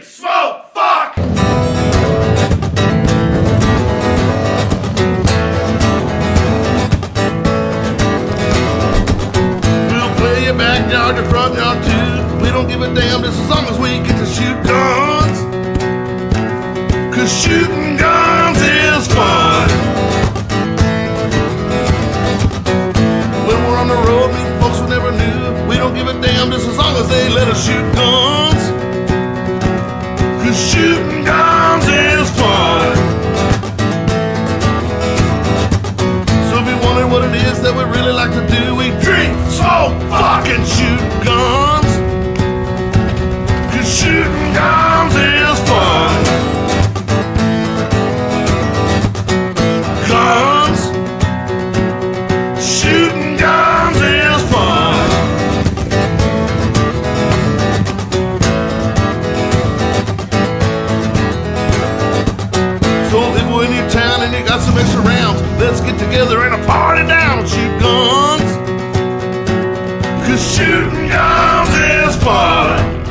smoke, fuck! We'll play your backyard, your front yard too. We don't give a damn just as long as we get to shoot guns. Cause shooting guns is fun. When we're on the road, meeting folks we never knew. We don't give a damn just as long as they let us shoot guns. Cause shooting guns is fun. So if you wonder what it is that we really like to do, we drink, smoke, fuck, and shoot guns. Cause shooting guns is fun. Guns, shooting guns is fun. So if we're in your town and you got some extra rounds, let's get together and a party down and shoot guns. Cause shooting guns is fun.